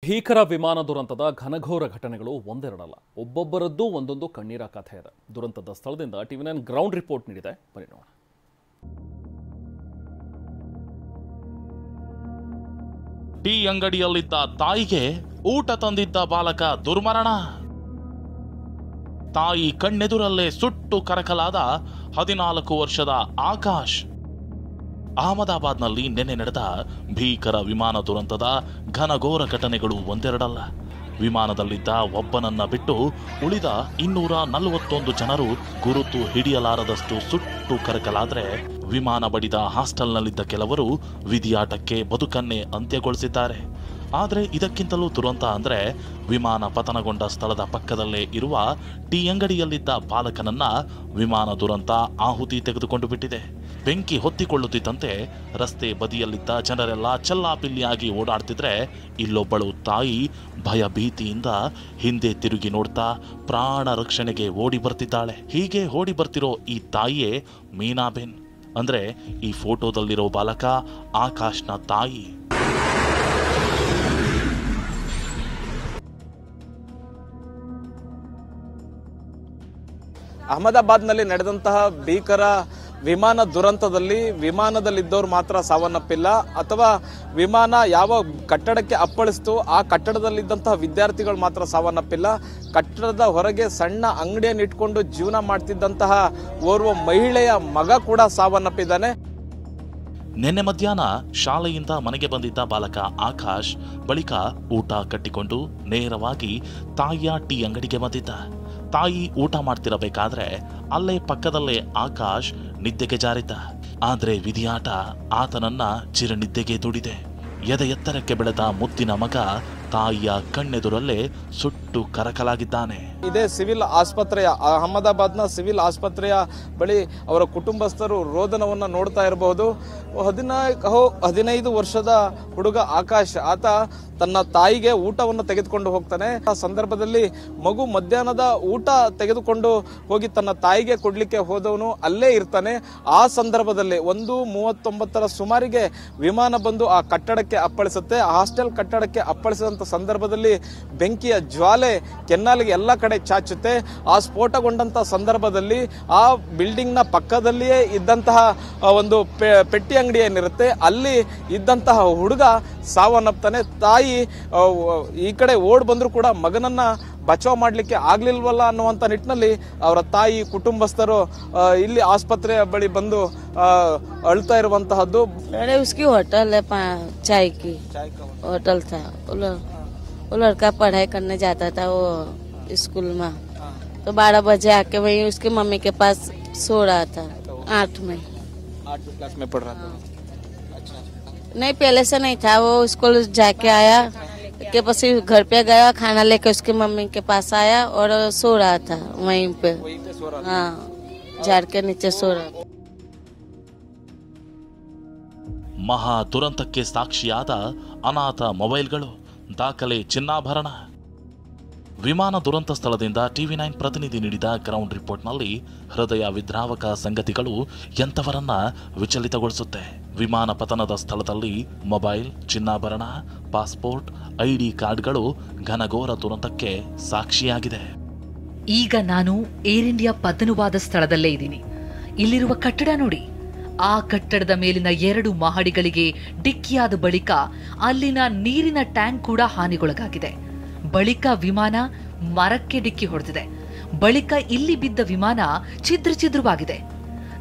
ಭೀಕರ ವಿಮಾನ ದುರಂತದ ಘನಘೋರ ಘಟನೆಗಳು ಒಂದೆರಡಲ್ಲ, ಒಬ್ಬೊಬ್ಬರದ್ದು ಒಂದೊಂದು ಕಣ್ಣೀರ ಕಥೆ ಇದೆ. ದುರಂತದ ಸ್ಥಳದಿಂದ ಟಿವಿ9 ಗ್ರೌಂಡ್ ರಿಪೋರ್ಟ್ ನೀಡಿದೆ, ಬನ್ನಿ ನೋಡೋಣ. ಟೀ ಅಂಗಡಿಯಲ್ಲಿದ್ದ ತಾಯಿಗೆ ಊಟ ತಂದಿದ್ದ ಬಾಲಕ ದುರ್ಮರಣ. ತಾಯಿ ಕಣ್ಣೆದುರಲ್ಲೇ ಸುಟ್ಟು ಕರಕಲಾದ 14 ವರ್ಷದ ಆಕಾಶ್. ಅಹಮದಾಬಾದ್ನಲ್ಲಿ ನಿನ್ನೆ ನಡೆದ ಭೀಕರ ವಿಮಾನ ದುರಂತದ ಘನಘೋರ ಘಟನೆಗಳು ಒಂದೆರಡಲ್ಲ. ವಿಮಾನದಲ್ಲಿದ್ದ ಒಬ್ಬನನ್ನ ಬಿಟ್ಟು ಉಳಿದ 241 ಜನರು ಗುರುತು ಹಿಡಿಯಲಾರದಷ್ಟು ಸುಟ್ಟು ಕರಕಲಾದ್ರೆ, ವಿಮಾನ ಬಡಿದ ಹಾಸ್ಟೆಲ್ನಲ್ಲಿದ್ದ ಕೆಲವರು ವಿಧಿಯಾಟಕ್ಕೆ ಬದುಕನ್ನೇ ಅಂತ್ಯಗೊಳಿಸಿದ್ದಾರೆ. ಆದರೆ ಇದಕ್ಕಿಂತಲೂ ದುರಂತ ಅಂದರೆ, ವಿಮಾನ ಪತನಗೊಂಡ ಸ್ಥಳದ ಪಕ್ಕದಲ್ಲೇ ಇರುವ ಟೀ ಅಂಗಡಿಯಲ್ಲಿದ್ದ ಬಾಲಕನನ್ನ ವಿಮಾನ ದುರಂತ ಆಹುತಿ ತೆಗೆದುಕೊಂಡು ಬಿಟ್ಟಿದೆ. ಬೆಂಕಿ ಹೊತ್ತಿಕೊಳ್ಳುತ್ತಿದ್ದಂತೆ ರಸ್ತೆ ಬದಿಯಲ್ಲಿದ್ದ ಜನರೆಲ್ಲ ಚೆಲ್ಲಾಪಿಲ್ಲಿಯಾಗಿ ಓಡಾಡ್ತಿದ್ರೆ, ಇಲ್ಲೊಬ್ಬಳು ತಾಯಿ ಭಯ ಭೀತಿಯಿಂದ ಹಿಂದೆ ತಿರುಗಿ ನೋಡ್ತಾ ಪ್ರಾಣ ರಕ್ಷಣೆಗೆ ಓಡಿ ಬರ್ತಿದ್ದಾಳೆ. ಹೀಗೆ ಓಡಿ ಬರ್ತಿರೋ ಈ ತಾಯಿಯೇ ಮೀನಾಬೆನ್. ಅಂದ್ರೆ ಈ ಫೋಟೋದಲ್ಲಿರೋ ಬಾಲಕ ಆಕಾಶ್ನ ತಾಯಿ. ಅಹಮದಾಬಾದ್ನಲ್ಲಿ ನಡೆದಂತಹ ಭೀಕರ ವಿಮಾನ ದುರಂತದಲ್ಲಿ ವಿಮಾನದಲ್ಲಿದ್ದವರು ಮಾತ್ರ ಸಾವನ್ನಪ್ಪಿಲ್ಲ, ಅಥವಾ ವಿಮಾನ ಯಾವ ಕಟ್ಟಡಕ್ಕೆ ಅಪ್ಪಳಿಸ್ತು ಆ ಕಟ್ಟಡದಲ್ಲಿದ್ದಂತಹ ವಿದ್ಯಾರ್ಥಿಗಳು ಮಾತ್ರ ಸಾವನ್ನಪ್ಪಿಲ್ಲ. ಕಟ್ಟಡದ ಹೊರಗೆ ಸಣ್ಣ ಅಂಗಡಿಯನ್ನು ಇಟ್ಕೊಂಡು ಜೀವನ ಮಾಡ್ತಿದ್ದಂತಹ ಓರ್ವ ಮಹಿಳೆಯ ಮಗ ಕೂಡ ಸಾವನ್ನಪ್ಪಿದ್ದಾನೆ. ನಿನ್ನೆ ಮಧ್ಯಾಹ್ನ ಶಾಲೆಯಿಂದ ಮನೆಗೆ ಬಂದಿದ್ದ ಬಾಲಕ ಆಕಾಶ್ ಬಳಿಕ ಊಟ ಕಟ್ಟಿಕೊಂಡು ನೇರವಾಗಿ ತಾಯಿಯ ಟೀ ಅಂಗಡಿಗೆ ಬಂದಿದ್ದ. ತಾಯಿ ಊಟ ಮಾಡ್ತಿರಬೇಕಾದ್ರೆ ಅಲ್ಲೇ ಪಕ್ಕದಲ್ಲೇ ಆಕಾಶ್ ನಿದ್ದೆಗೆ ಜಾರಿದ್ದ. ಆದ್ರೆ ವಿಧಿಯಾಟ ಆತನನ್ನ ಚಿರನಿದ್ದೆಗೆ ದುಡಿದೆ. ಎದೆ ಎತ್ತರಕ್ಕೆ ಬೆಳೆದ ಮುದ್ದಿನ ಮಗ ತಾಯಿಯ ಕಣ್ಣೆದುರಲ್ಲೇ ಸುಟ್ಟು ಕರಕಲಾಗಿದ್ದಾನೆ. ಇದೇ ಸಿವಿಲ್ ಆಸ್ಪತ್ರೆಯ ಅಹಮದಾಬಾದ್ನ ಸಿವಿಲ್ ಆಸ್ಪತ್ರೆಯ ಬಳಿ ಅವರ ಕುಟುಂಬಸ್ಥರು ರೋದನವನ್ನ ನೋಡ್ತಾ ಇರಬಹುದು. 15 ವರ್ಷದ ಹುಡುಗ ಆಕಾಶ್, ಆತ ತನ್ನ ತಾಯಿಗೆ ಊಟವನ್ನು ತೆಗೆದುಕೊಂಡು ಹೋಗ್ತಾನೆ. ಆ ಸಂದರ್ಭದಲ್ಲಿ ಮಗು ಮಧ್ಯಾಹ್ನದ ಊಟ ತೆಗೆದುಕೊಂಡು ಹೋಗಿ ತನ್ನ ತಾಯಿಗೆ ಕೊಡ್ಲಿಕ್ಕೆ ಹೋದವನು ಅಲ್ಲೇ ಇರ್ತಾನೆ. ಆ ಸಂದರ್ಭದಲ್ಲಿ 1:39 ಸುಮಾರಿಗೆ ವಿಮಾನ ಬಂದು ಆ ಕಟ್ಟಡಕ್ಕೆ ಅಪ್ಪಳಿಸುತ್ತೆ. ಹಾಸ್ಟೆಲ್ ಕಟ್ಟಡಕ್ಕೆ ಅಪ್ಪಳಿಸಿದಂತ ಸಂದರ್ಭದಲ್ಲಿ ಬೆಂಕಿಯ ಜ್ವಾಲೆ ಕೆನ್ನಾಲಿಗೆ ಎಲ್ಲ ಕಡೆ ಚಾಚುತ್ತೆ. ಆ ಸ್ಫೋಟಗೊಂಡಂತಹ ಸಂದರ್ಭದಲ್ಲಿ ಆ ಬಿಲ್ಡಿಂಗ್ ನ ಪಕ್ಕದಲ್ಲಿಯೇ ಇದ್ದಂತಹ ಒಂದು ಪೆಟ್ಟಿ ಅಂಗಡಿ ಏನಿರುತ್ತೆ ಅಲ್ಲಿ ಇದ್ದಂತಹ ಹುಡುಗ ಸಾವನ್ನಪ್ತಾನೆ. ತಾಯಿ ಈ ಕಡೆ ಓಡ್ ಬಂದ್ರು ಕೂಡ ಮಗನನ್ನ ಬಚಾವ್ ಮಾಡ್ಲಿಕ್ಕೆ ಆಗ್ಲಿಲ್ವಲ್ಲ ಅನ್ನುವಂತ ನಿಟ್ಟಿನಲ್ಲಿ ಅವರ ತಾಯಿ ಕುಟುಂಬಸ್ಥರು ಇಲ್ಲಿ ಆಸ್ಪತ್ರೆಯ ಬಳಿ ಬಂದು ಅಳ್ತಾ ಇರುವಂತಹದ್ದು. होटल है चाय की होटल था, वो लड़का पढ़ाई करने जाता था वो स्कूल में, तो 12 बजे आके वही उसकी मम्मी के पास सो रहा था. 8वीं क्लास में पढ़ रहा था. अच्छा. नहीं, पहले से नहीं था. वो स्कूल जाके आया के बस घर पे गया, खाना लेके उसकी मम्मी के पास आया और सो रहा था वहीं पे सो रहा था. हाँ, झाड़ के नीचे सो रहा था. ಮಹಾ ದುರಂತಕ್ಕೆ ಸಾಕ್ಷಿಯಾದ ಅನಾಥ ಮೊಬೈಲ್ಗಳು, ದಾಖಲೆ ಚಿನ್ನಾಭರಣ. ವಿಮಾನ ದುರಂತ ಸ್ಥಳದಿಂದ ಟಿವಿ9 ಪ್ರತಿನಿಧಿ ನೀಡಿದ ಗ್ರೌಂಡ್ ರಿಪೋರ್ಟ್ನಲ್ಲಿ ಹೃದಯ ವಿದ್ರಾವಕ ಸಂಗತಿಗಳು ಎಂಥವರನ್ನ ವಿಚಲಿತಗೊಳಿಸುತ್ತೆ. ವಿಮಾನ ಪತನದ ಸ್ಥಳದಲ್ಲಿ ಮೊಬೈಲ್, ಚಿನ್ನಾಭರಣ, ಪಾಸ್ಪೋರ್ಟ್, ಐಡಿ ಕಾರ್ಡ್ಗಳು ಘನಘೋರ ದುರಂತಕ್ಕೆ ಸಾಕ್ಷಿಯಾಗಿದೆ. ಈಗ ನಾನು ಏರ್ ಇಂಡಿಯಾ ಪತನವಾದ ಸ್ಥಳದಲ್ಲೇ ಇದ್ದೀನಿ. ಇಲ್ಲಿರುವ ಕಟ್ಟಡ ನೋಡಿ. ಆ ಕಟ್ಟಡದ ಮೇಲಿನ 2 ಮಹಡಿಗಳಿಗೆ ಡಿಕ್ಕಿಯಾದ ಬಳಿಕ ಅಲ್ಲಿನ ನೀರಿನ ಟ್ಯಾಂಕ್ ಕೂಡ ಹಾನಿಗೊಳಗಾಗಿದೆ. ಬಳಿಕ ವಿಮಾನ ಮರಕ್ಕೆ ಡಿಕ್ಕಿ ಹೊಡೆದಿದೆ. ಬಳಿಕ ಇಲ್ಲಿ ಬಿದ್ದ ವಿಮಾನ ಛಿದ್ರವಾಗಿದೆ.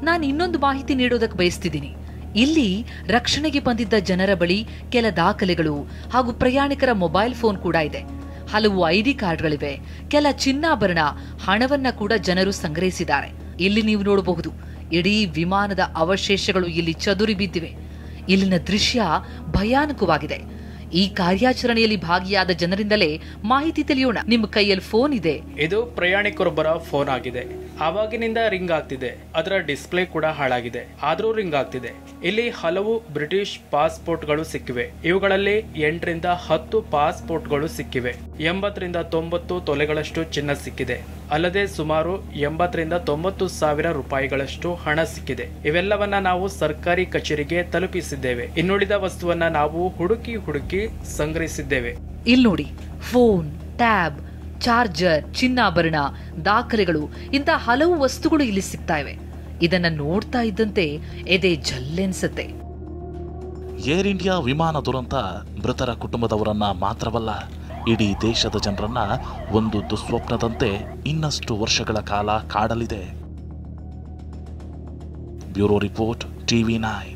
ನಾನು ಇನ್ನೊಂದು ಮಾಹಿತಿ ನೀಡೋದಕ್ಕೆ ಬಯಸ್ತಿದ್ದೀನಿ. ಇಲ್ಲಿ ರಕ್ಷಣೆಗೆ ಬಂದಿದ್ದ ಜನರ ಬಳಿ ಕೆಲ ದಾಖಲೆಗಳು ಹಾಗೂ ಪ್ರಯಾಣಿಕರ ಮೊಬೈಲ್ ಫೋನ್ ಕೂಡ ಇದೆ. ಹಲವು ಐಡಿ ಕಾರ್ಡ್ಗಳಿವೆ. ಕೆಲ ಚಿನ್ನಾಭರಣ, ಹಣವನ್ನ ಕೂಡ ಜನರು ಸಂಗ್ರಹಿಸಿದ್ದಾರೆ. ಇಲ್ಲಿ ನೀವು ನೋಡಬಹುದು, ಇಡೀ ವಿಮಾನದ ಅವಶೇಷಗಳು ಇಲ್ಲಿ ಚದುರಿ ಬಿದ್ದಿವೆ. ಇಲ್ಲಿನ ದೃಶ್ಯ ಭಯಾನಕವಾಗಿದೆ. ಈ ಕಾರ್ಯಾಚರಣೆಯಲ್ಲಿ ಭಾಗಿಯಾದ ಜನರಿಂದಲೇ ಮಾಹಿತಿ ತಿಳಿಯೋಣ. ನಿಮ್ಮ ಕೈಯಲ್ಲಿ ಫೋನ್ ಇದೆ. ಇದು ಪ್ರಯಾಣಿಕರೊಬ್ಬರ ಫೋನ್ ಆಗಿದೆ. ಆವಾಗಿನಿಂದ ರಿಂಗ್ ಆಗ್ತಿದೆ. ಅದರ ಡಿಸ್ಪ್ಲೇ ಕೂಡ ಹಾಳಾಗಿದೆ, ಆದ್ರೂ ರಿಂಗ್ ಆಗ್ತಿದೆ. ಇಲ್ಲಿ ಹಲವು ಬ್ರಿಟಿಷ್ ಪಾಸ್ಪೋರ್ಟ್ಗಳು ಸಿಕ್ಕಿವೆ. ಇವುಗಳಲ್ಲಿ 8 ರಿಂದ 10 ಪಾಸ್ಪೋರ್ಟ್ಗಳು ಸಿಕ್ಕಿವೆ. 80 ರಿಂದ 90 ತೊಲೆಗಳಷ್ಟು ಚಿನ್ನ ಸಿಕ್ಕಿದೆ. ಅಲ್ಲದೆ ಸುಮಾರು 80 ರಿಂದ 90 ಸಾವಿರ ರೂಪಾಯಿಗಳಷ್ಟು ಹಣ ಸಿಕ್ಕಿದೆ. ಇವೆಲ್ಲವನ್ನ ನಾವು ಸರ್ಕಾರಿ ಕಚೇರಿಗೆ ತಲುಪಿಸಿದ್ದೇವೆ. ಇನ್ನುಳಿದ ವಸ್ತುವನ್ನ ನಾವು ಹುಡುಕಿ ಸಂಗ್ರಹಿಸಿದ್ದೇವೆ. ಇಲ್ಲಿ ನೋಡಿ, ಫೋನ್, ಟ್ಯಾಬ್, ಚಾರ್ಜರ್, ಚಿನ್ನಾಭರಣ, ದಾಖಲೆಗಳು, ಇಂಥ ಹಲವು ವಸ್ತುಗಳು ಇಲ್ಲಿ ಸಿಗ್ತಾ ಇವೆ. ಇದನ್ನ ನೋಡ್ತಾ ಇದ್ದಂತೆ ಎದೆ ಜಲ್ಲೆನ್ಸತ್ತೆ. ಏರ್ ಇಂಡಿಯಾ ವಿಮಾನ ದುರಂತ ಮೃತರ ಕುಟುಂಬದವರನ್ನ ಮಾತ್ರವಲ್ಲ, ಇಡೀ ದೇಶದ ಜನರನ್ನ ಒಂದು ದುಸ್ವಪ್ನದಂತೆ ಇನ್ನಷ್ಟು ವರ್ಷಗಳ ಕಾಲ ಕಾಡಲಿದೆ. Bureau report, TV9.